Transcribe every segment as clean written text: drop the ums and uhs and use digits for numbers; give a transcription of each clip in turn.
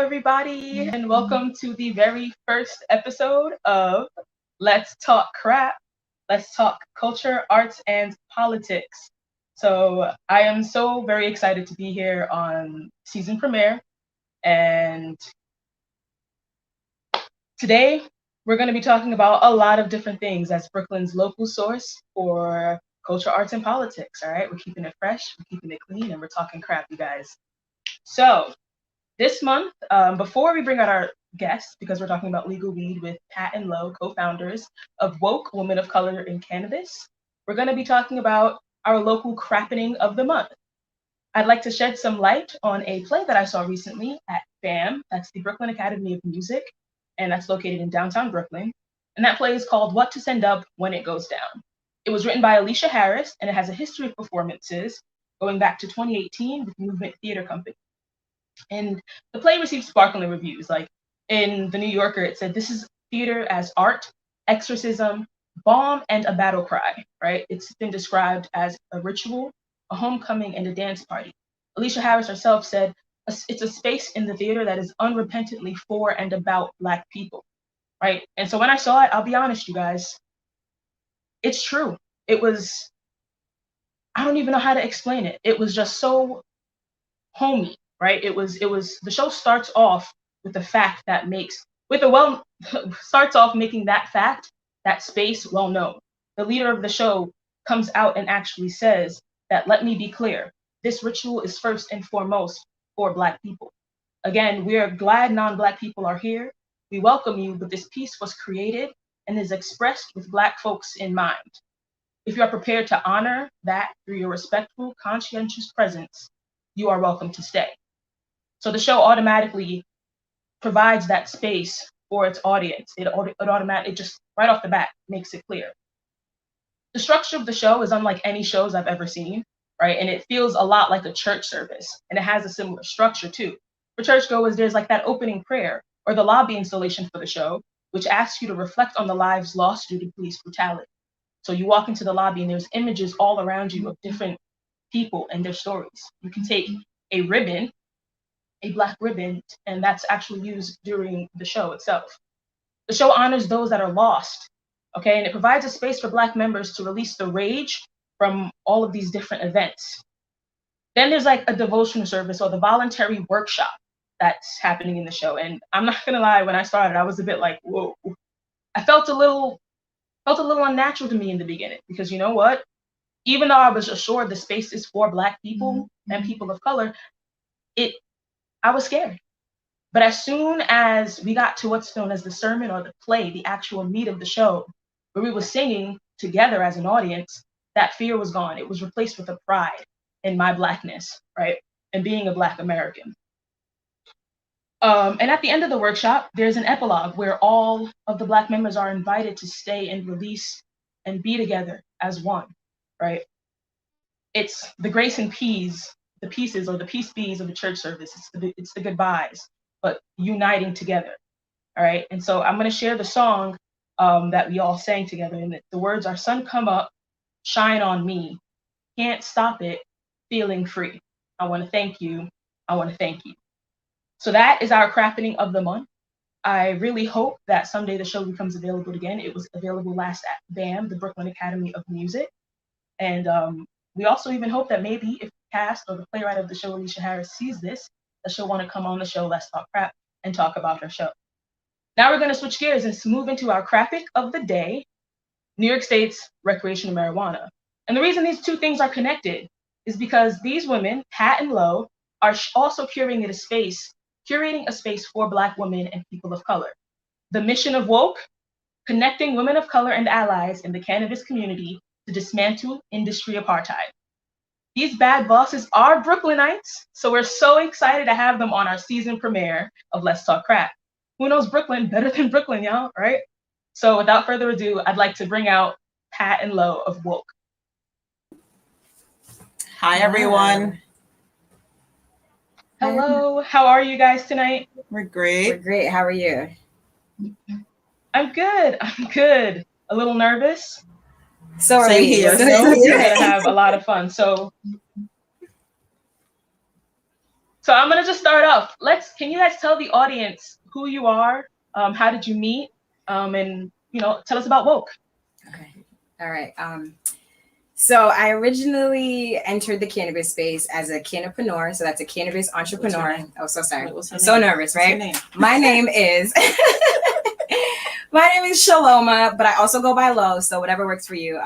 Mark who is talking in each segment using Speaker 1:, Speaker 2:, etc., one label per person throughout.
Speaker 1: everybody, and welcome to the very first episode of Let's Talk Crap. Let's talk culture, arts, and politics. So, I am so very excited to be here on season premiere. And today, we're going to be talking about a lot of different things as Brooklyn's local source for culture, arts, and politics. All right, we're keeping it fresh, we're keeping it clean, and we're talking crap, you guys. So, this month, before we bring out our guests, because we're talking about legal weed with Pat and Lo, co-founders of WOCC, Women of Color in Cannabis, we're going to be talking about our local crappening of the month. I'd like to shed some light on a play that I saw recently at BAM, that's the Brooklyn Academy of Music, and that's located in downtown Brooklyn. And that play is called What to Send Up When It Goes Down. It was written by Alicia Harris, and it has a history of performances going back to 2018 with Movement Theater Company. And the play received sparkling reviews. Like in the New Yorker, it said, "This is theater as art, exorcism, balm, and a battle cry," right? It's been described as a ritual, a homecoming, and a dance party. Alicia Harris herself said, "It's a space in the theater that is unrepentantly for and about Black people," right? And so when I saw it, I'll be honest, you guys, it's true. It was, I don't even know how to explain it. It was just so homey. Right? It was the show starts off with the fact that starts off making that fact, that space, well known. The leader of the show comes out and actually says that, "Let me be clear, this ritual is first and foremost for Black people. Again, we are glad non-Black people are here. We welcome you, but this piece was created and is expressed with Black folks in mind. If you are prepared to honor that through your respectful, conscientious presence, you are welcome to stay." So the show automatically provides that space for its audience. It automatically, just right off the bat, makes it clear. The structure of the show is unlike any shows I've ever seen, right? And it feels a lot like a church service, and it has a similar structure too. For churchgoers, there's like that opening prayer or the lobby installation for the show, which asks you to reflect on the lives lost due to police brutality. So you walk into the lobby and there's images all around you of different people and their stories. You can take a ribbon, a Black ribbon, and that's actually used during the show itself. The show honors those that are lost, okay? And it provides a space for Black members to release the rage from all of these different events. Then there's like a devotional service or the voluntary workshop that's happening in the show. And I'm not gonna lie, when I started, I was a bit like, whoa. I felt a little unnatural to me in the beginning, because you know what? Even though I was assured the space is for Black people and people of color, I was scared. But as soon as we got to what's known as the sermon or the play, the actual meat of the show, where we were singing together as an audience, that fear was gone. It was replaced with a pride in my Blackness, right? And being a Black American. And at the end of the workshop, there's an epilogue where all of the Black members are invited to stay and release and be together as one, right? It's the grace and peace, the pieces or the peace bees of the church service. It's the goodbyes, but uniting together. All right. And so I'm going to share the song that we all sang together. And the words are, "Sun come up, shine on me. Can't stop it, feeling free. I want to thank you. I want to thank you." So that is our crafting of the month. I really hope that someday the show becomes available again. It was available last at BAM, the Brooklyn Academy of Music. And we also even hope that maybe if the cast or the playwright of the show, Alicia Harris, sees this, that she'll want to come on the show, Let's Talk Crap, and talk about her show. Now we're going to switch gears and move into our crappic of the day, New York State's recreational marijuana. And the reason these two things are connected is because these women, Pat and Lo, are also curating a space for Black women and people of color. The mission of WOCC, connecting women of color and allies in the cannabis community to dismantle industry apartheid. These bad bosses are Brooklynites, so we're so excited to have them on our season premiere of Let's Talk Crap. Who knows Brooklyn better than Brooklyn, y'all, right? So without further ado, I'd like to bring out Pat and Lo of WOCC.
Speaker 2: Hi, everyone.
Speaker 1: Hello, how are you guys tonight?
Speaker 2: We're great.
Speaker 3: We're great. How are you?
Speaker 1: I'm good. A little nervous.
Speaker 3: So are
Speaker 2: Same
Speaker 3: we.
Speaker 2: here.
Speaker 1: But no, we're gonna have a lot of fun. So So I'm gonna just start off. Can you guys tell the audience who you are? How did you meet? And tell us about WOCC.
Speaker 3: Okay. All right. So I originally entered the cannabis space as a cannapreneur. So that's a cannabis entrepreneur. Oh, so sorry. I'm so nervous, right? My name is Shaloma, but I also go by Lo. So whatever works for you.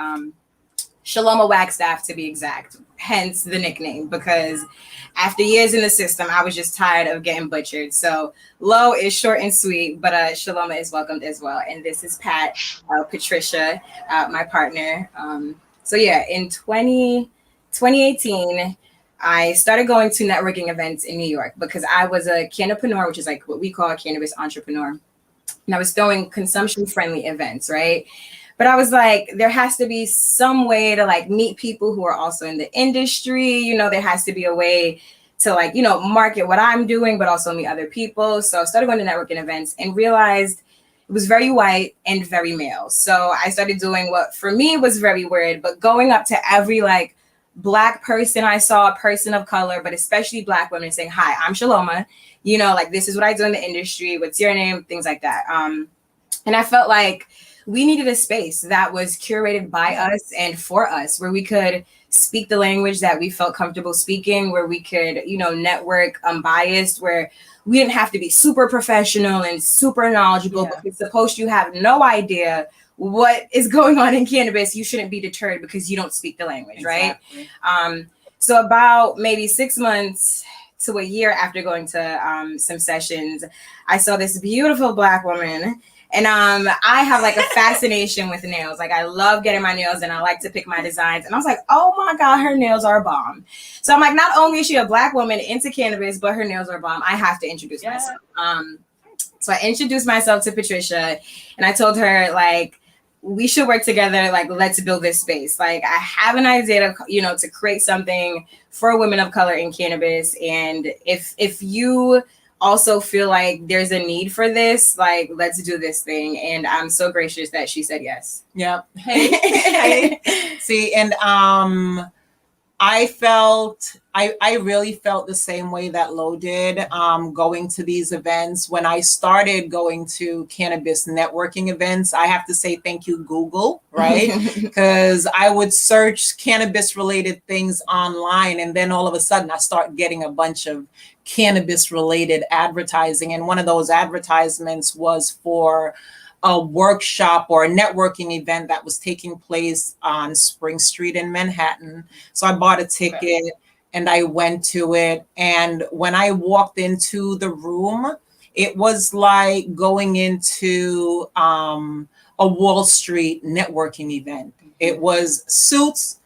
Speaker 3: Shaloma Wagstaffe to be exact. Hence the nickname, because after years in the system, I was just tired of getting butchered. So Lo is short and sweet, but Shaloma is welcomed as well. And this is Patricia, my partner. So yeah, in 2018, I started going to networking events in New York because I was a cannapreneur, which is like what we call a cannabis entrepreneur. And I was throwing consumption-friendly events, right? But I was like, there has to be some way to like meet people who are also in the industry. There has to be a way to like, market what I'm doing, but also meet other people. So I started going to networking events and realized it was very white and very male. So I started doing what for me was very weird, but going up to every like Black person I saw, a person of color, but especially Black women, saying, "Hi, I'm Shaloma. Like this is what I do in the industry. What's your name?" Things like that. And I felt like we needed a space that was curated by us and for us, where we could speak the language that we felt comfortable speaking, where we could, network unbiased, where we didn't have to be super professional and super knowledgeable.
Speaker 1: Yeah.
Speaker 3: Because suppose you have no idea what is going on in cannabis, you shouldn't be deterred because you don't speak the language, exactly. Right? So about maybe 6 months to a year after going to some sessions, I saw this beautiful Black woman. And I have like a fascination with nails. Like I love getting my nails and I like to pick my designs. And I was like, oh my God, her nails are bomb. So I'm like, not only is she a Black woman into cannabis, but her nails are bomb. I have to introduce myself. So I introduced myself to Patricia and I told her like, we should work together. Like, let's build this space. Like I have an idea to, to create something for women of color in cannabis. And if you also feel like there's a need for this, like let's do this thing. And I'm so gracious that she said yes.
Speaker 2: Yeah. Hey. See, and I really felt the same way that Lo did, going to these events. When I started going to cannabis networking events, I have to say thank you, Google, right? Because I would search cannabis related things online, and then all of a sudden I start getting a bunch of cannabis related advertising. And one of those advertisements was for a workshop or a networking event that was taking place on Spring Street in Manhattan. So I bought a ticket and I went to it. And when I walked into the room, it was like going into a Wall Street networking event. It was suits.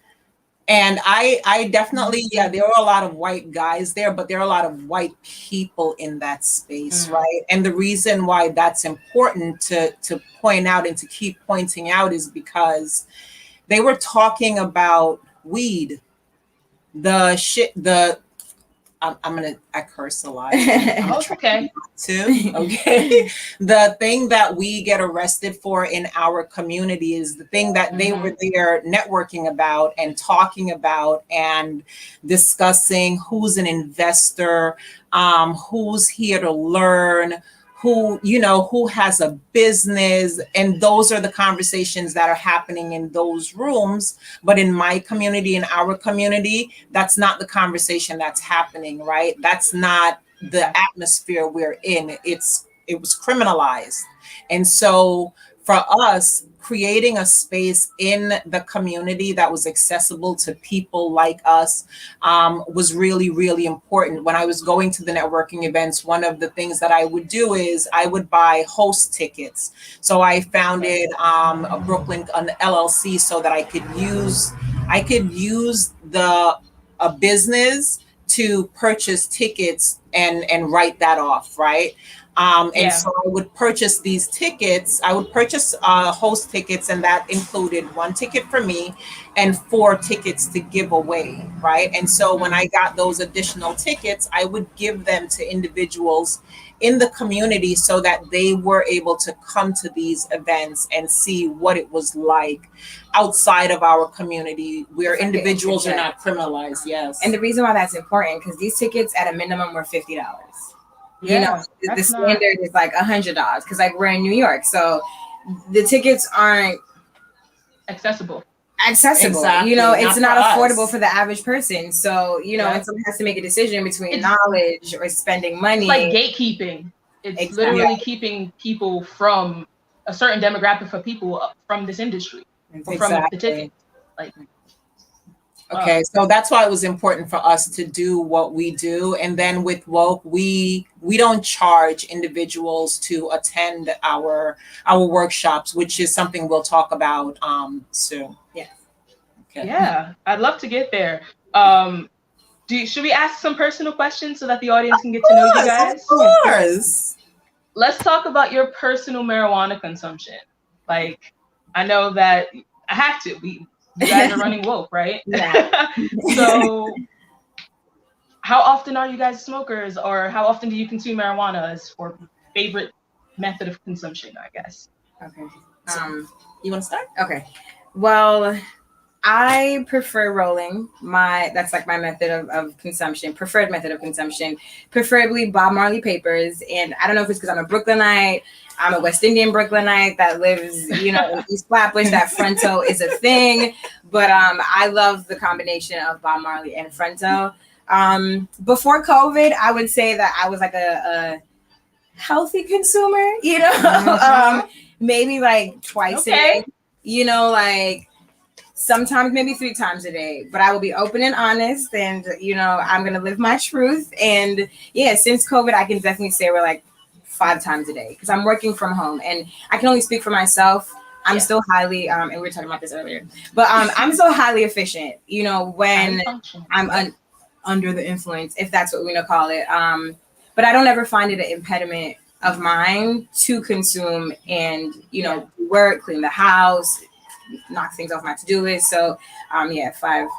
Speaker 2: And I definitely, there are a lot of white guys there, but there are a lot of white people in that space, right? And the reason why that's important to point out and to keep pointing out is because they were talking about weed, I curse a lot.
Speaker 1: Oh, okay.
Speaker 2: Okay. The thing that we get arrested for in our community is the thing that they were there networking about and talking about and discussing who's an investor, who's here to learn, who has a business. And those are the conversations that are happening in those rooms. But in my community, in our community, that's not the conversation that's happening, right? That's not the atmosphere we're in. It was criminalized. And so for us, creating a space in the community that was accessible to people like us was really, really important. When I was going to the networking events, one of the things that I would do is I would buy host tickets. So I founded an LLC so that I could use a business to purchase tickets and write that off, right? And so I would purchase these tickets. I would purchase host tickets, and that included 1 ticket for me and 4 tickets to give away, right? And so when I got those additional tickets, I would give them to individuals in the community so that they were able to come to these events and see what it was like outside of our community where individuals are not criminalized. Yes.
Speaker 3: And the reason why that's important, because these tickets at a minimum were $50. You know, the standard is like $100 because like we're in New York, so the tickets aren't
Speaker 1: accessible.
Speaker 3: Exactly. You know, it's not affordable for the average person. So, you know, and someone has to make a decision between knowledge or spending money.
Speaker 1: It's like gatekeeping. It's literally keeping people from a certain demographic of people from this industry, or from the tickets. Like,
Speaker 2: okay, so that's why it was important for us to do what we do. And then with WOCC, we don't charge individuals to attend our workshops, which is something we'll talk about soon.
Speaker 3: Yeah.
Speaker 2: Okay.
Speaker 1: Yeah, I'd love to get there. Should we ask some personal questions so that the audience can get to know you guys?
Speaker 2: Of course.
Speaker 1: Let's talk about your personal marijuana consumption. Like, I know that I have to. You guys are running WOCC, right?
Speaker 3: Yeah.
Speaker 1: So how often are you guys smokers, or how often do you consume marijuana as for favorite method of consumption, I guess?
Speaker 3: Okay.
Speaker 2: You want to start?
Speaker 3: Okay. Well, I prefer rolling. That's like my method of consumption, preferred method of consumption, preferably Bob Marley papers. And I don't know if it's because I'm a Brooklynite. I'm a West Indian Brooklynite that lives, you know, in East Flatbush. That Fronto is a thing. But I love the combination of Bob Marley and Fronto. Before COVID, I would say that I was like a healthy consumer, you know, maybe like twice a day, you know, like sometimes maybe 3 times a day, but I will be open and honest, and, you know, I'm going to live my truth. And yeah, since COVID, I can definitely say we're like 5 times a day because I'm working from home, and I can only speak for myself. I'm still highly, and we were talking about this earlier, but I'm so highly efficient, you know, when I'm under the influence, if that's what we want to call it. But I don't ever find it an impediment of mine to consume and, you know, work, clean the house, knock things off my to-do list. So, around 5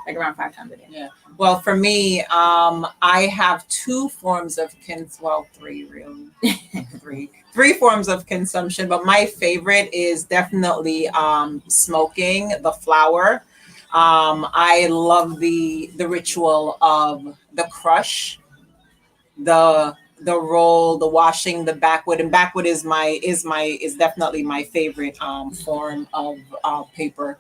Speaker 3: times a day.
Speaker 2: Yeah. Well, for me, I have 2 forms of 3 really, 3 forms of consumption, but my favorite is definitely smoking the flower. I love the ritual of the crush, the roll, the washing, the backwood, and backwood is definitely my favorite form of paper.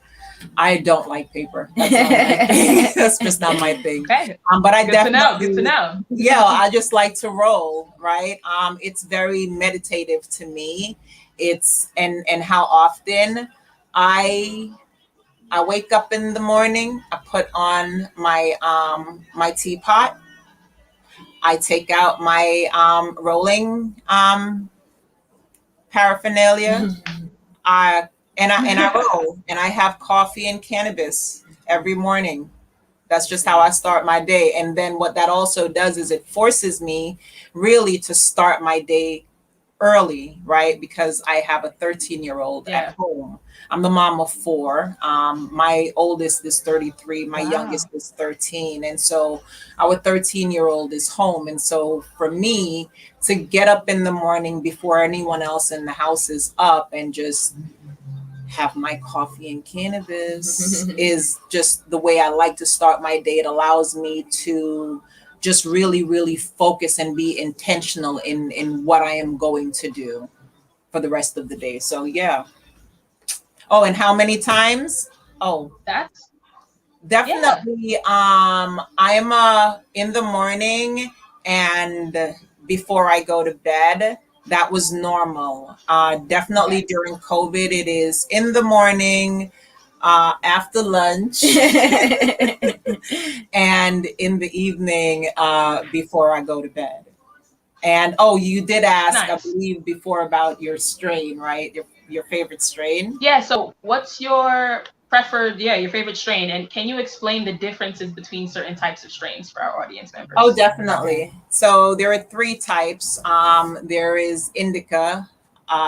Speaker 2: I don't like paper. That's not my thing. That's just not my thing.
Speaker 1: Okay.
Speaker 2: But I definitely
Speaker 1: good to know.
Speaker 2: Yeah, I just like to roll, right? It's very meditative to me. It's and how often I wake up in the morning, I put on my my teapot. I take out my rolling paraphernalia. I roll, and I have coffee and cannabis every morning. That's just how I start my day. And then what that also does is it forces me really to start my day early, right? Because I have a 13-year-old at home. I'm the mom of 4. My oldest is 33. My youngest is 13. And so our 13-year-old is home. And so for me to get up in the morning before anyone else in the house is up and just have my coffee and cannabis is just the way I like to start my day. It allows me to just really, really focus and be intentional in what I am going to do for the rest of the day. So yeah. Oh, and how many times? Oh,
Speaker 1: That's
Speaker 2: definitely. I'm in the morning and before I go to bed. That was normal. Definitely during COVID, it is in the morning, after lunch, and in the evening before I go to bed. And you did ask, I believe, before about your strain, right? Your favorite strain.
Speaker 1: Yeah. So, what's your preferred, your favorite strain, and can you explain the differences between certain types of strains for our audience members?
Speaker 2: Oh, definitely. So there are 3 types. There is indica,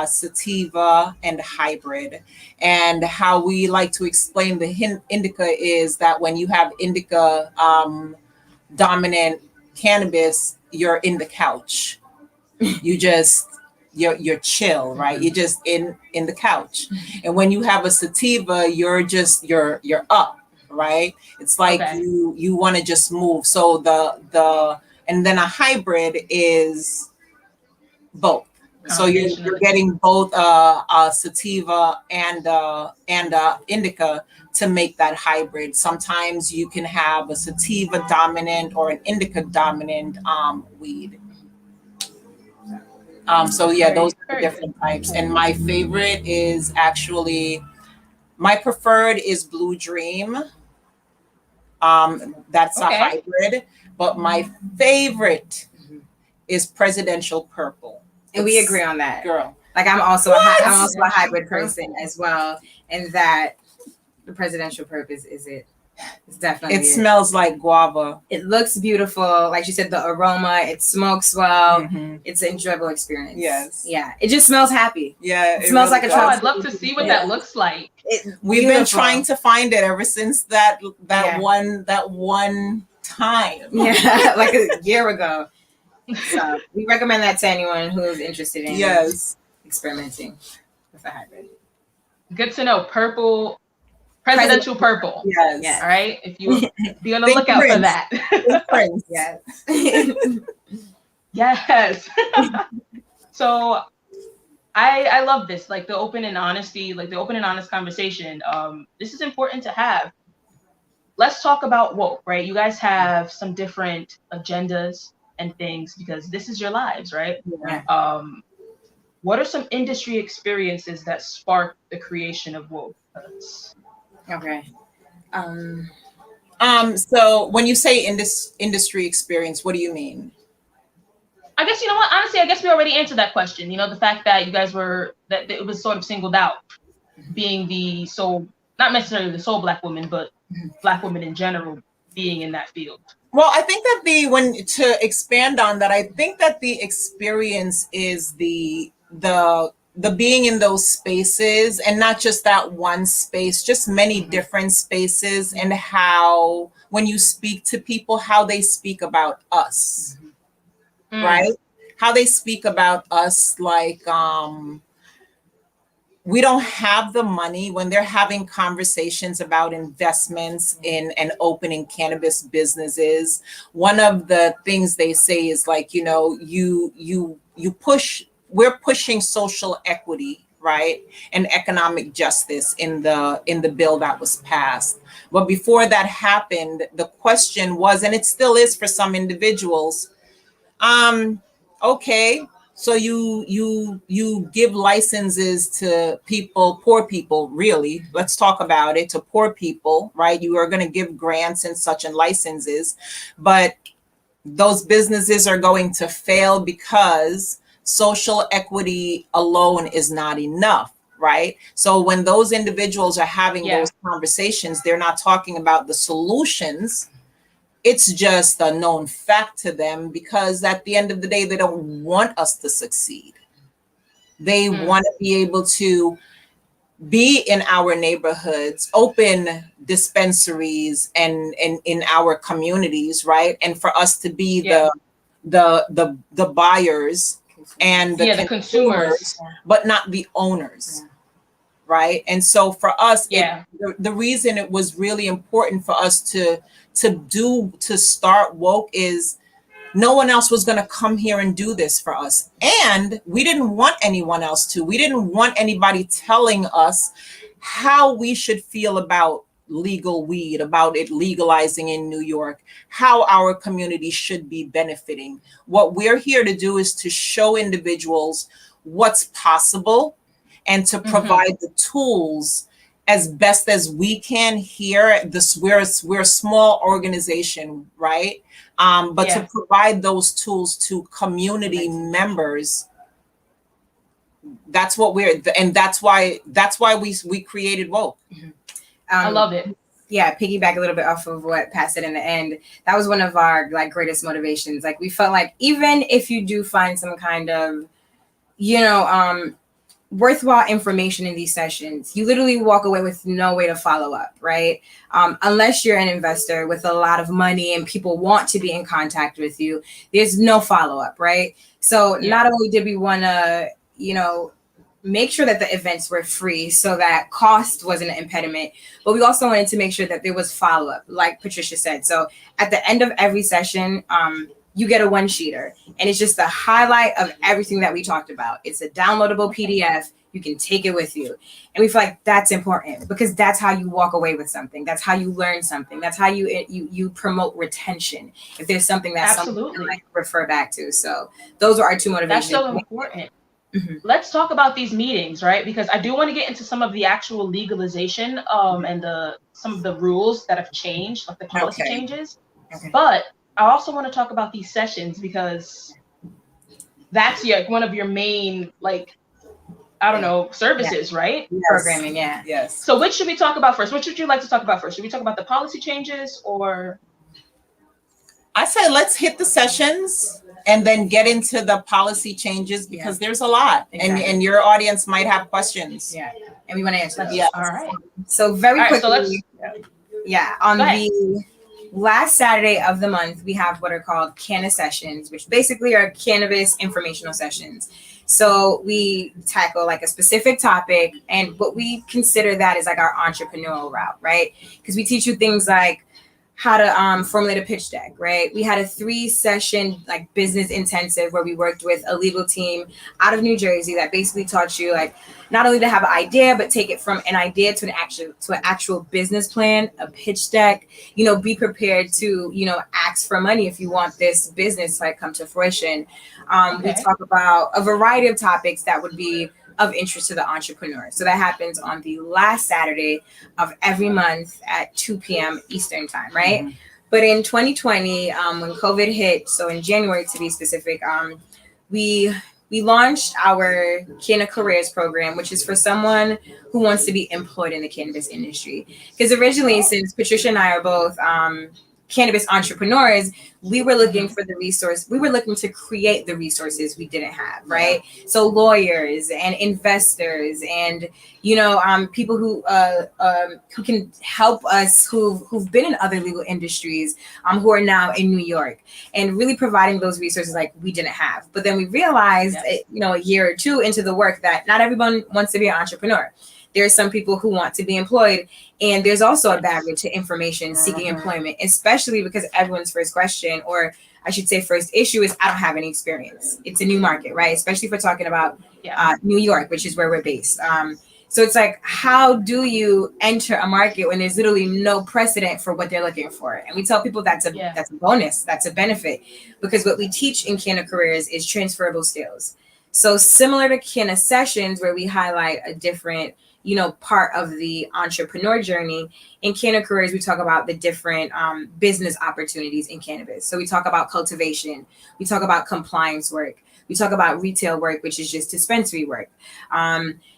Speaker 2: sativa, and hybrid. And how we like to explain the indica is that when you have indica dominant cannabis, you're in the couch. You're chill, right? You're just in the couch. And when you have a sativa, you're up, right? It's like you want to just move. So and then a hybrid is both. So you're getting both a sativa and indica to make that hybrid. Sometimes you can have a sativa dominant or an indica dominant weed. So yeah, those are the different types. And my favorite is actually, my preferred is Blue Dream. That's a hybrid, but my favorite is Presidential Purple.
Speaker 3: And we agree on that,
Speaker 2: girl.
Speaker 3: Like I'm also a hybrid person as well, and that the Presidential Purple is it. It's definitely.
Speaker 2: It smells like guava.
Speaker 3: It looks beautiful, like you said. The aroma, it smokes well. It's an enjoyable experience.
Speaker 2: Yes.
Speaker 3: Yeah. It just smells happy.
Speaker 2: Yeah.
Speaker 3: It smells really like a tropical.
Speaker 1: I'd love to see what that looks like.
Speaker 2: We've been trying to find it ever since that one time.
Speaker 3: Yeah, like a year ago. So we recommend that to anyone who is interested in experimenting with a hybrid.
Speaker 1: Good to know. Purple. Presidential Purple.
Speaker 2: Yes.
Speaker 1: All right. If you be on the lookout for that.
Speaker 3: Yes.
Speaker 1: Yes. So I love this, like the open and honesty, like the open and honest conversation. This is important to have. Let's talk about woke, right? You guys have some different agendas and things because this is your lives, right?
Speaker 3: Yeah.
Speaker 1: What are some industry experiences that sparked the creation of woke?
Speaker 3: Okay.
Speaker 2: So when you say industry experience, what do you mean?
Speaker 1: I guess, you know what, honestly, I guess we already answered that question. You know, the fact that you guys that it was sort of singled out being the sole, not necessarily the sole Black woman, but Black women in general being in that field.
Speaker 2: Well, I think that to expand on that, I think that the experience is the being in those spaces, and not just that one space, just many different spaces, and how when you speak to people, how they speak about us, right? How they speak about us, like we don't have the money when they're having conversations about investments in and opening cannabis businesses. One of the things they say is like, you know, we're pushing social equity, right, and economic justice in the bill that was passed. But before that happened, the question was, and it still is for some individuals, okay, so you give licenses to people, poor people, really, let's talk about it, to poor people, right? You are going to give grants and such and licenses, but those businesses are going to fail because social equity alone is not enough, right? So when those individuals are having those conversations, they're not talking about the solutions. It's just a known fact to them because at the end of the day, they don't want us to succeed. They want to be able to be in our neighborhoods, open dispensaries and in our communities, right? And for us to be the buyers and the consumers, but not the owners, right? And so for us, the reason it was really important for us to start woke is no one else was going to come here and do this for us, and we didn't want anyone else to. We didn't want anybody telling us how we should feel about legal weed, about it legalizing in New York, how our community should be benefiting. What we're here to do is to show individuals what's possible and to provide the tools as best as we can here. We're a small organization, right? But to provide those tools to community members, that's what and that's why we created woke.
Speaker 1: I love it.
Speaker 3: Yeah, piggyback a little bit off of what Pat said in the end. That was one of our like greatest motivations. Like we felt like even if you do find some kind of, worthwhile information in these sessions, you literally walk away with no way to follow up, right? Unless you're an investor with a lot of money and people want to be in contact with you, there's no follow up, right? So not only did we want to, make sure that the events were free so that cost wasn't an impediment, but we also wanted to make sure that there was follow up, like Patricia said. So at the end of every session, you get a one-sheeter, and it's just a highlight of everything that we talked about. It's a downloadable PDF. You can take it with you. And we feel like that's important because that's how you walk away with something. That's how you learn something. That's how you promote retention. If there's something that's
Speaker 1: absolutely
Speaker 3: something to refer back to. So those are our two motivations.
Speaker 1: That's so important. Mm-hmm. Let's talk about these meetings, right? Because I do want to get into some of the actual legalization and some of the rules that have changed, like the policy changes. Okay. But I also want to talk about these sessions because that's one of your main, services, right?
Speaker 3: Yes. Programming, yeah.
Speaker 2: Yes.
Speaker 1: So which should we talk about first? Which would you like to talk about first? Should we talk about the policy changes or?
Speaker 2: I say let's hit the sessions and then get into the policy changes because there's a lot. Exactly. And your audience might have questions.
Speaker 3: Yeah. And we want to answer those.
Speaker 2: Yeah.
Speaker 3: All right. So very quickly. On the last Saturday of the month, we have what are called Canna Sessions, which basically are cannabis informational sessions. So we tackle like a specific topic, and what we consider that is like our entrepreneurial route, right? Because we teach you things like how to formulate a pitch deck, right? We had a 3-session like business intensive where we worked with a legal team out of New Jersey that basically taught you like not only to have an idea, but take it from an idea to an actual business plan, a pitch deck, be prepared to, ask for money if you want this business to come to fruition. We talk about a variety of topics that would be of interest to the entrepreneur. So that happens on the last Saturday of every month at 2 p.m. Eastern time, right? Mm-hmm. But in 2020, when COVID hit, so in January to be specific, we launched our Canna Careers program, which is for someone who wants to be employed in the cannabis industry. Because originally, since Patricia and I are both cannabis entrepreneurs, we were looking for the resource. We were looking to create the resources we didn't have, right? So lawyers and investors and, people who can help us who've been in other legal industries, who are now in New York, and really providing those resources like we didn't have. But then we realized, a year or two into the work that not everyone wants to be an entrepreneur. There's some people who want to be employed, and there's also a barrier to information seeking employment, especially because everyone's first question, or I should say first issue, is I don't have any experience. It's a new market, right? Especially if we're talking about New York, which is where we're based. So it's like, how do you enter a market when there's literally no precedent for what they're looking for? And we tell people that's a bonus, that's a benefit, because what we teach in Canna Careers is transferable skills. So similar to Canna Sessions, where we highlight a different part of the entrepreneur journey, in Canna Careers, we talk about the different business opportunities in cannabis. So we talk about cultivation, we talk about compliance work, we talk about retail work, which is just dispensary work.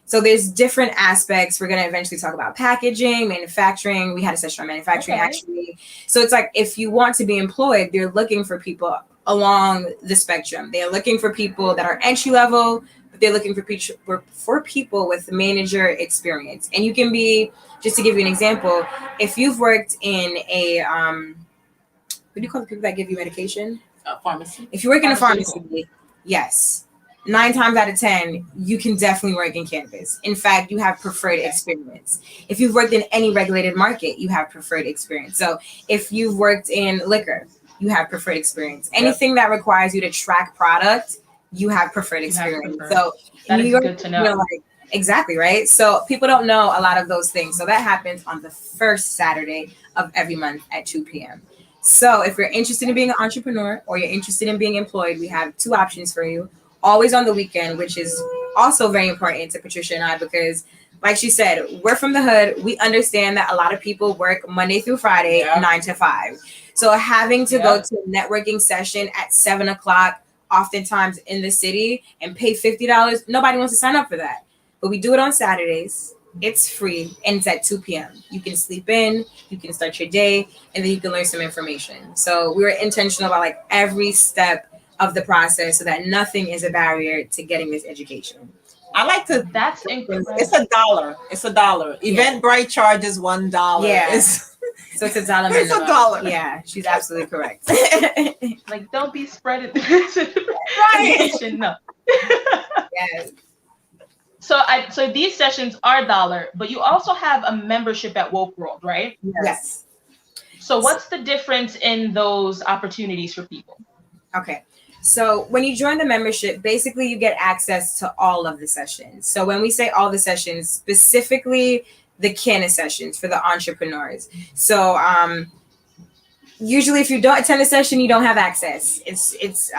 Speaker 3: So there's different aspects. We're going to eventually talk about packaging, manufacturing. We had a session on manufacturing actually. So it's like, if you want to be employed, they're looking for people along the spectrum. They're looking for people that are entry level, but they're looking for people with manager experience. And you can be, just to give you an example, if you've worked in a, what do you call the people that give you medication?
Speaker 2: Pharmacy.
Speaker 3: If you work in a pharmacy, yes, 9 times out of 10, you can definitely work in cannabis. In fact, you have preferred experience. If you've worked in any regulated market, you have preferred experience. So if you've worked in liquor, you have preferred experience. Anything that requires you to track product, you have preferred experience. So
Speaker 1: that is good to know.
Speaker 3: Exactly, right? So people don't know a lot of those things. So that happens on the first Saturday of every month at 2 p.m. So if you're interested in being an entrepreneur or you're interested in being employed, we have 2 options for you. Always on the weekend, which is also very important to Patricia and I, because like she said, we're from the hood. We understand that a lot of people work Monday through Friday, 9 to 5. So having to go to a networking session at 7 o'clock, oftentimes in the city, and pay $50, nobody wants to sign up for that. But we do it on Saturdays. It's free and it's at 2 p.m. You can sleep in, you can start your day, and then you can learn some information. So we were intentional about like every step of the process so that nothing is a barrier to getting this education.
Speaker 2: I like to.
Speaker 1: That's incredible.
Speaker 2: It's $1. It's $1. Eventbrite charges $1.
Speaker 3: Yeah. So it's $1 minimum.
Speaker 2: It's $1.
Speaker 3: Yeah, she's absolutely correct.
Speaker 1: Like, don't be spreading information. No.
Speaker 3: Yes.
Speaker 1: So these sessions are $1, but you also have a membership at Woke World, right?
Speaker 3: Yes.
Speaker 1: So what's the difference in those opportunities for people?
Speaker 3: Okay. So when you join the membership, basically you get access to all of the sessions. So when we say all the sessions, specifically the Canna Sessions for the entrepreneurs. So usually if you don't attend a session, you don't have access. It's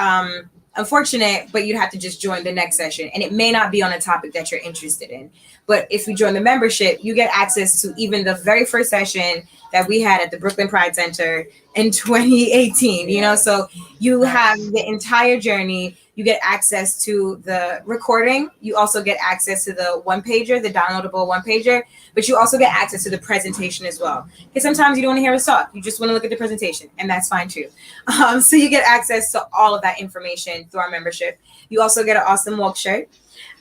Speaker 3: unfortunate, but you'd have to just join the next session. And it may not be on a topic that you're interested in. But if you join the membership, you get access to even the very first session that we had at the Brooklyn Pride Center in 2018, you know, so you have the entire journey. You get access to the recording. You also get access to the one-pager, the downloadable one-pager, but you also get access to the presentation as well. Because sometimes you don't want to hear us talk. You just want to look at the presentation, and that's fine too. So you get access to all of that information through our membership. You also get an awesome walk shirt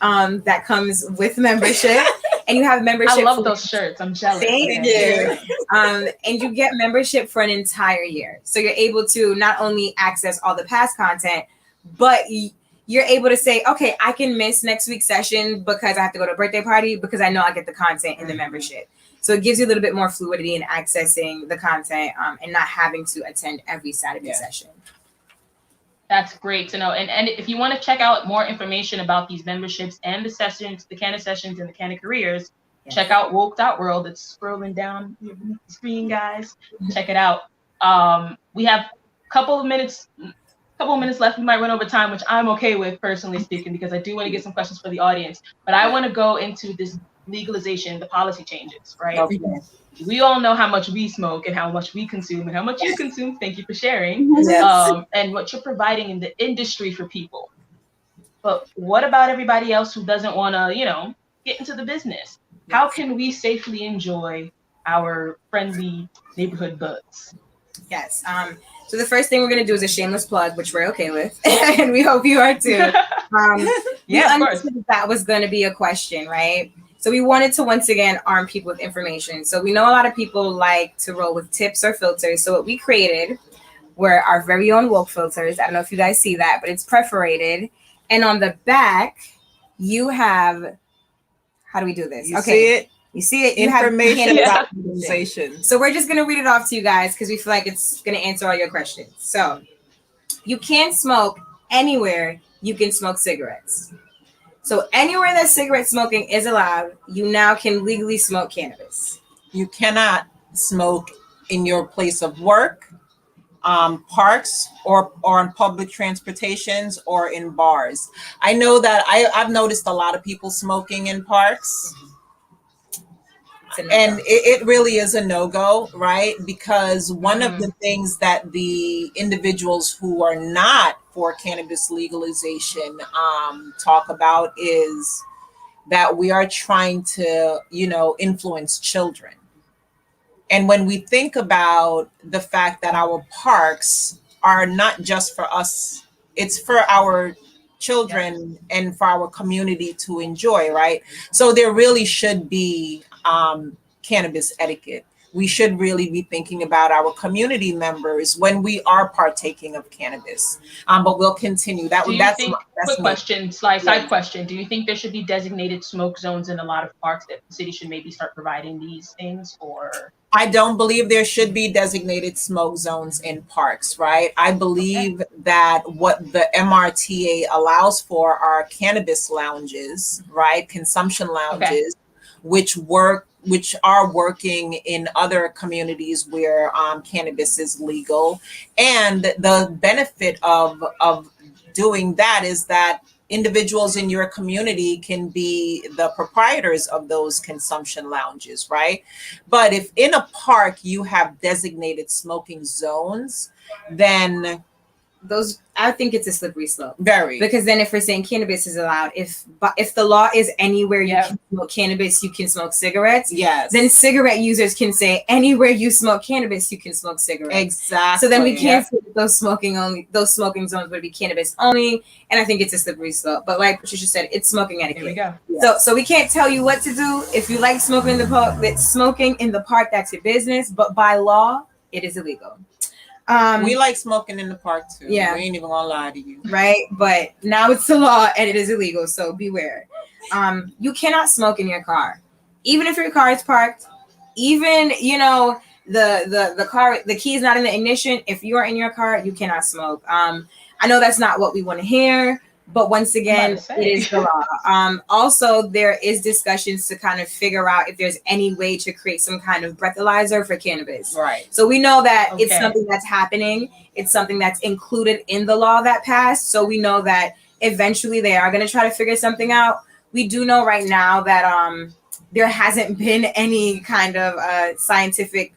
Speaker 3: that comes with membership. And you have membership.
Speaker 1: I love those shirts. I'm jealous.
Speaker 3: Thank you. And you get membership for an entire year. So you're able to not only access all the past content, but you're able to say, okay, I can miss next week's session because I have to go to a birthday party because I know I get the content in the membership. So it gives you a little bit more fluidity in accessing the content and not having to attend every Saturday session.
Speaker 1: That's great to know. And if you want to check out more information about these memberships and the sessions, the Canna Sessions and the Canna Careers, check out woke.world. It's scrolling down the screen, guys. Check it out. We have a couple of minutes left. We might run over time, which I'm okay with, personally speaking, because I do want to get some questions for the audience. But I want to go into this legalization, the policy changes, right?
Speaker 2: Okay.
Speaker 1: We all know how much we smoke and how much we consume and how much you consume. Thank you for sharing.
Speaker 2: Yes.
Speaker 1: And what you're providing in the industry for people. But what about everybody else who doesn't want to, get into the business? How can we safely enjoy our friendly neighborhood buds?
Speaker 3: Yes. So the first thing we're going to do is a shameless plug, which we're okay with. And we hope you are too.
Speaker 1: Yeah, of course.
Speaker 3: That was going to be a question, right? So we wanted to once again arm people with information. So we know a lot of people like to roll with tips or filters. So what we created were our very own woke filters. I don't know if you guys see that, but it's perforated. And on the back, you have, how do we do this?
Speaker 2: You see it?
Speaker 3: You see it?
Speaker 2: Information about legalization.
Speaker 3: So we're just going to read it off to you guys because we feel like it's going to answer all your questions. So you can't smoke anywhere you can smoke cigarettes. So anywhere that cigarette smoking is allowed, you now can legally smoke cannabis.
Speaker 2: You cannot smoke in your place of work, parks, or on public transportations or in bars. I know that I've noticed a lot of people smoking in parks. And it really is a no-go, right? Because one of the things that the individuals who are not for cannabis legalization talk about is that we are trying to, influence children. And when we think about the fact that our parks are not just for us, it's for our children and for our community to enjoy, right? So there really should be cannabis etiquette. We should really be thinking about our community members when we are partaking of cannabis. But we'll continue.
Speaker 1: Side question. Do you think there should be designated smoke zones in a lot of parks that the city should maybe start providing these things, or?
Speaker 2: I don't believe there should be designated smoke zones in parks, right? I believe that what the MRTA allows for are cannabis lounges, right? Consumption lounges, which are working in other communities where cannabis is legal. And the benefit of doing that is that individuals in your community can be the proprietors of those consumption lounges, right? But if in a park you have designated smoking zones, then
Speaker 3: I think it's a slippery slope.
Speaker 2: Very.
Speaker 3: Because then if we're saying cannabis is allowed, if the law is anywhere you
Speaker 1: Yep.
Speaker 3: can smoke cannabis, you can smoke cigarettes.
Speaker 2: Yes.
Speaker 3: Then cigarette users can say anywhere you smoke cannabis, you can smoke cigarettes.
Speaker 2: Exactly.
Speaker 3: So then we can't say that those smoking zones would be cannabis only. And I think it's a slippery slope. But like Patricia said, it's smoking etiquette.
Speaker 1: Here we go.
Speaker 2: Yes.
Speaker 3: So we can't tell you what to do. If you like smoking in the park, that's your business. But by law, it is illegal.
Speaker 2: We like smoking in the park too.
Speaker 3: Yeah.
Speaker 2: We ain't even gonna lie to you.
Speaker 3: Right? But now it's the law and it is illegal. So beware. You cannot smoke in your car. Even if your car is parked, even, the car, the key is not in the ignition. If you are in your car, you cannot smoke. I know that's not what we want to hear. But once again, it is the law. Also, there is discussions to kind of figure out if there's any way to create some kind of breathalyzer for cannabis.
Speaker 2: Right.
Speaker 3: So we know that it's
Speaker 1: Okay.
Speaker 3: something that's happening. It's something that's included in the law that passed. So we know that eventually they are going to try to figure something out. We do know right now that there hasn't been any kind of scientific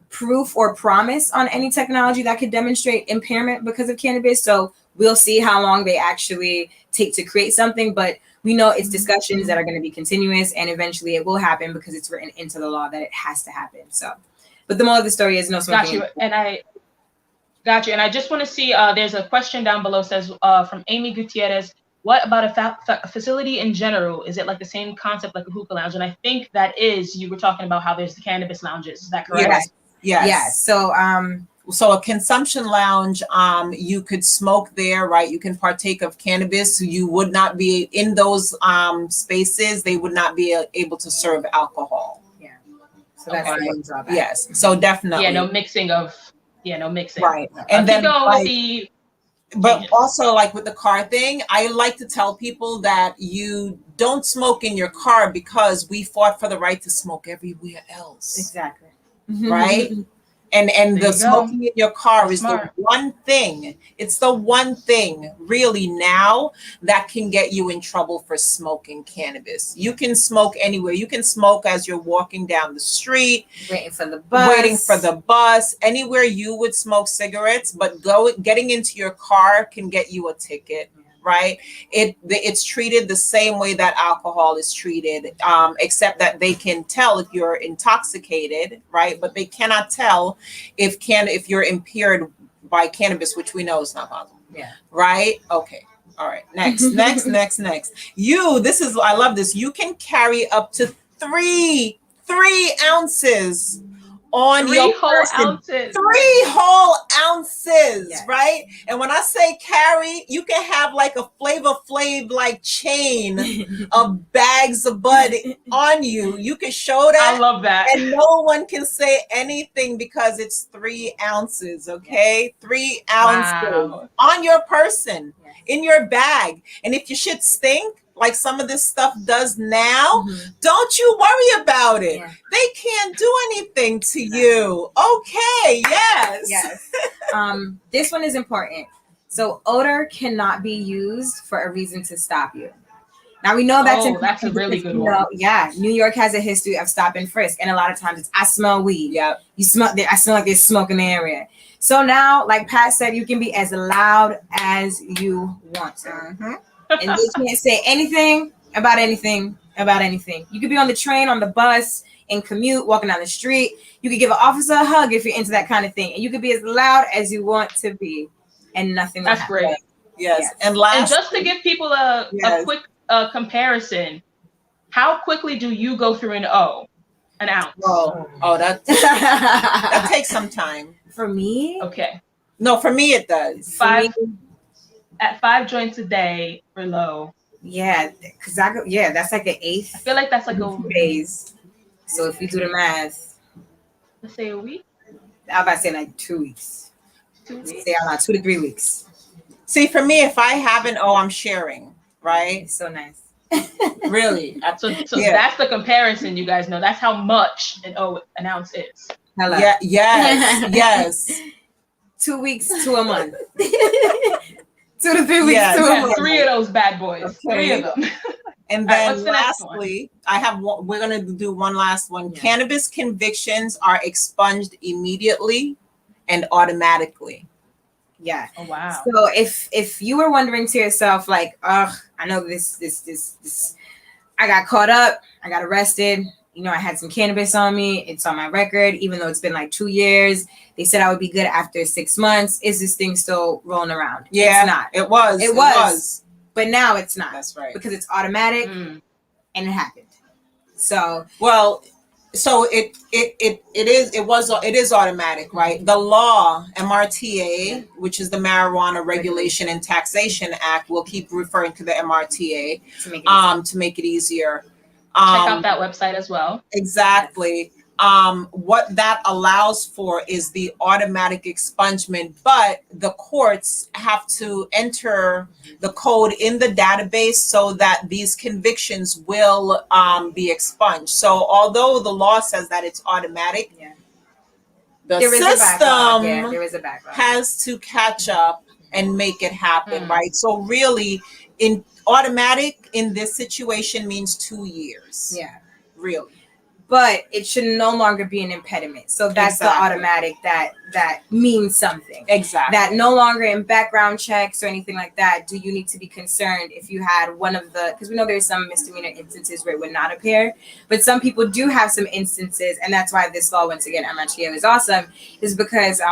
Speaker 3: proof or promise on any technology that could demonstrate impairment because of cannabis. So we'll see how long they actually take to create something, but we know it's discussions that are going to be continuous, and eventually it will happen because it's written into the law that it has to happen. So, but the moral of the story is no smoking.
Speaker 1: Got you. And I just want to see, there's a question down below, says from Amy Gutierrez, what about a facility in general? Is it like the same concept like a hookah lounge? And I think that is, you were talking about how there's the cannabis lounges. Is that correct?
Speaker 2: Yes.
Speaker 3: Yes.
Speaker 2: So a consumption lounge, you could smoke there, right? You can partake of cannabis. You would not be in those spaces. They would not be able to serve alcohol.
Speaker 3: Yeah. So that's
Speaker 2: Okay.
Speaker 3: the one drawback.
Speaker 2: Yes. So definitely.
Speaker 1: Yeah, no mixing.
Speaker 2: Right. And then,
Speaker 1: keep going
Speaker 2: like,
Speaker 1: with the
Speaker 2: but
Speaker 1: changes.
Speaker 2: also like with the car thing, I like to tell people that you don't smoke in your car because we fought for the right to smoke everywhere else.
Speaker 3: Exactly.
Speaker 2: Right? And
Speaker 1: There
Speaker 2: the
Speaker 1: you go.
Speaker 2: smoking in your car
Speaker 1: That's
Speaker 2: is
Speaker 1: smart.
Speaker 2: the one thing. It's the one thing really now that can get you in trouble for smoking cannabis. You can smoke anywhere. You can smoke as you're walking down the street,
Speaker 3: Waiting for the bus.
Speaker 2: anywhere you would smoke cigarettes, but getting into your car can get you a ticket. Right? It's treated the same way that alcohol is treated, except that they can tell if you're intoxicated, right? But they cannot tell if you're impaired by cannabis, which we know is not possible.
Speaker 3: Yeah.
Speaker 2: Right? Okay. All right. Next. I love this. You can carry up to three ounces on
Speaker 1: Three
Speaker 2: your
Speaker 1: whole
Speaker 2: person.
Speaker 1: ounces.
Speaker 2: 3 whole ounces,
Speaker 3: Yes.
Speaker 2: right? And when I say carry, you can have like a Flavor Flav like chain of bags of bud on you. You can show that.
Speaker 1: I love that.
Speaker 2: And no one can say anything because it's 3 ounces, okay? 3 ounces
Speaker 1: Wow.
Speaker 2: on your person,
Speaker 3: Yes.
Speaker 2: in your bag. And if your shit stink, like some of this stuff does now, don't you worry about it.
Speaker 3: Yeah.
Speaker 2: They can't do anything to you. Okay, yes.
Speaker 3: Yes. This one is important. So odor cannot be used for a reason to stop you. Now we know that's
Speaker 1: that's a really good one.
Speaker 3: New York has a history of stop and frisk, and a lot of times it's I smell weed.
Speaker 2: Yep.
Speaker 3: You smell. I smell like there's smoke in the area. So now, like Pat said, you can be as loud as you want to, and they can't say anything about anything. You could be on the train, on the bus, in commute, walking down the street. You could give an officer a hug if you're into that kind of thing, and you could be as loud as you want to be, and nothing.
Speaker 1: That's
Speaker 3: will
Speaker 1: great.
Speaker 3: happen.
Speaker 2: Yes. And
Speaker 1: just to give people a quick comparison, how quickly do you go through an ounce?
Speaker 2: Oh, that takes some time.
Speaker 3: For me,
Speaker 1: Okay.
Speaker 2: No, for me it does.
Speaker 1: At 5 joints a day for low.
Speaker 3: yeah, because that's like an eighth
Speaker 1: I feel like that's like
Speaker 3: days. So if you do the math,
Speaker 1: let's say a week.
Speaker 3: I'm about to say like 2 weeks.
Speaker 1: 2 weeks.
Speaker 3: Say out 2 to 3 weeks.
Speaker 2: See, for me, if I have an I'm sharing, right?
Speaker 3: It's so nice.
Speaker 2: Really.
Speaker 1: So
Speaker 2: Yeah.
Speaker 1: that's the comparison, you guys know. That's how much an ounce is.
Speaker 3: Hello.
Speaker 2: Yeah, yes.
Speaker 3: 2 weeks to a month. 2 to 3 weeks
Speaker 2: Yeah,
Speaker 3: to a
Speaker 1: Yeah,
Speaker 3: month.
Speaker 1: 3 of those bad boys.
Speaker 2: Okay.
Speaker 1: 3 of them.
Speaker 2: And
Speaker 1: All right,
Speaker 2: then
Speaker 1: what's the next one?
Speaker 2: lastly, we're going to do one last one.
Speaker 3: Yeah.
Speaker 2: Cannabis convictions are expunged immediately and automatically.
Speaker 3: Yeah.
Speaker 1: Oh wow.
Speaker 3: So if you were wondering to yourself, like, I know this, I got caught up, I got arrested. You know, I had some cannabis on me. It's on my record, even though it's been like 2 years. They said I would be good after 6 months. Is this thing still rolling around?
Speaker 2: Yeah,
Speaker 3: it's not.
Speaker 2: It was.
Speaker 3: But now it's not.
Speaker 2: That's right.
Speaker 3: Because it's automatic and it happened. So
Speaker 2: it is automatic, right? The law, MRTA, which is the Marijuana Regulation and Taxation Act, we'll keep referring to the MRTA to make it easier.
Speaker 1: Check out that website as well.
Speaker 2: Exactly. What that allows for is the automatic expungement, but the courts have to enter the code in the database so that these convictions will be expunged. So although the law says that it's automatic, the system has to catch up and make it happen, right? So really, in automatic in this situation means 2 years.
Speaker 3: Yeah.
Speaker 2: Really.
Speaker 3: But it should no longer be an impediment. So that's the automatic that means something.
Speaker 2: Exactly.
Speaker 3: That no longer in background checks or anything like that do you need to be concerned if you had one of the, because we know there's some misdemeanor instances where it would not appear, but some people do have some instances, and that's why this law, once again, MRTA is awesome, is because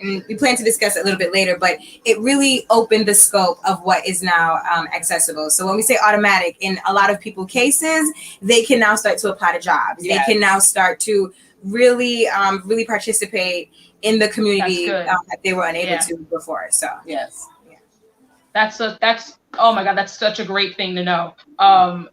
Speaker 3: and we plan to discuss it a little bit later, but it really opened the scope of what is now accessible. So when we say automatic, in a lot of people cases, they can now start to apply to jobs. Yes. They can now start to really participate in the community that they were unable to before. So
Speaker 2: yes,
Speaker 1: that's oh my God, that's such a great thing to know. I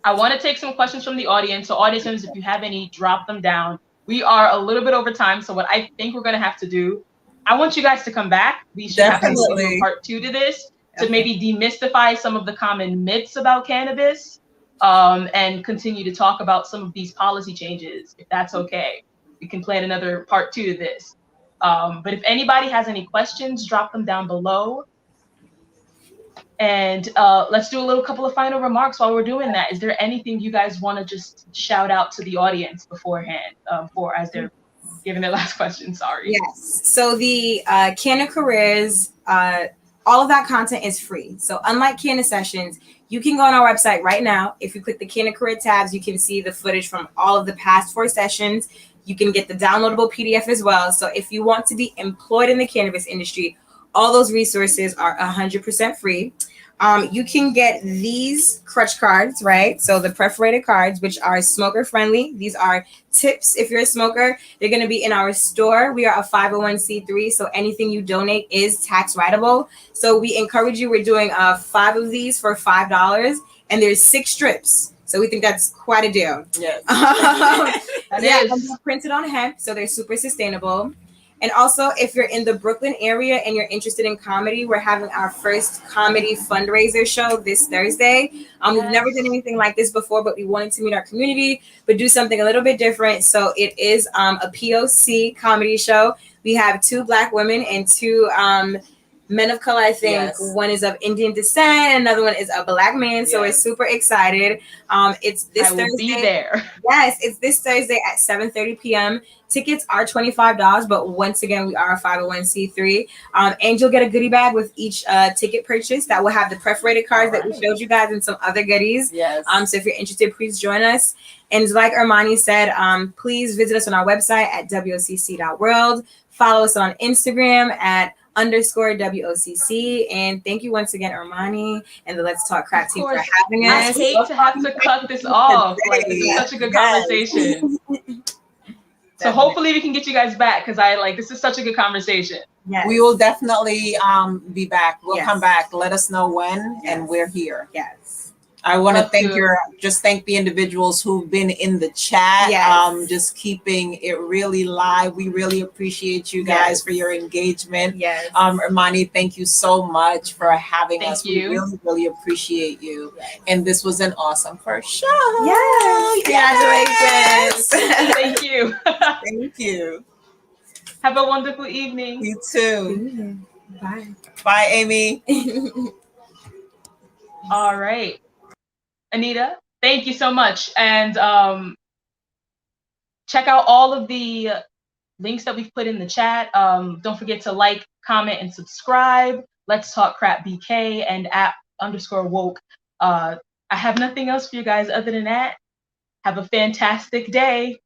Speaker 1: want to take some questions from the audience. So audience, if you have any, drop them down. We are a little bit over time, so what I think we're going to have to do, I want you guys to come back. We should have to do a part 2 to this to maybe demystify some of the common myths about cannabis, and continue to talk about some of these policy changes. If that's okay, we can plan another part 2 to this. But if anybody has any questions, drop them down below. And let's do a little couple of final remarks while we're doing that. Is there anything you guys want to just shout out to the audience beforehand, as they're giving their last question? Sorry.
Speaker 3: Yes. So the Canna Careers, all of that content is free. So unlike Canna Sessions, you can go on our website right now. If you click the Canna Career tabs, you can see the footage from all of the past 4 sessions. You can get the downloadable PDF as well. So if you want to be employed in the cannabis industry, all those resources are 100% free. You can get these crutch cards, right? So the perforated cards, which are smoker friendly. These are tips if you're a smoker. They're going to be in our store. We are a 501c3, so anything you donate is tax writable. So we encourage you. We're doing 5 of these for $5, and there's 6 strips. So we think that's quite a deal.
Speaker 2: Yes.
Speaker 3: And they're printed on hemp, so they're super sustainable. And also, if you're in the Brooklyn area and you're interested in comedy, we're having our first comedy fundraiser show this Thursday. We've never done anything like this before, but we wanted to meet our community, but do something a little bit different. So it is a POC comedy show. We have 2 Black women and 2 men of color. I think one is of Indian descent, another one is a Black man. So we're super excited. It's this Thursday. I will be there. Yes, it's this Thursday at 7:30 p.m. Tickets are $25, but once again, we are a 501c3. And you'll get a goodie bag with each ticket purchase that will have the perforated cards that we showed you guys and some other goodies. Yes. So if you're interested, please join us. And like Irmani said, please visit us on our website at WOCC.world. Follow us on Instagram at _WOCC. And thank you once again, Irmani and the Let's Talk Crap team for having us.
Speaker 1: I hate to have to cut this off. Like, this is such a good conversation. So hopefully we can get you guys back, because this is such a good conversation.
Speaker 2: Yes. We will definitely be back. We'll come back. Let us know when, and we're here.
Speaker 3: Yes.
Speaker 2: I want to thank the individuals who've been in the chat, just keeping it really live. We really appreciate you guys for your engagement. Yes. Irmani, thank you so much for having us. We really, really appreciate you. Yes. And this was an awesome first show.
Speaker 3: Yes. Congratulations.
Speaker 1: Thank you.
Speaker 2: Thank you.
Speaker 1: Have a wonderful evening.
Speaker 2: You too.
Speaker 3: Bye.
Speaker 2: Bye, Amy.
Speaker 1: All right. Anita, thank you so much. And check out all of the links that we've put in the chat. Don't forget to like, comment, and subscribe. Let's Talk Crap BK and @_woke. I have nothing else for you guys other than that. Have a fantastic day.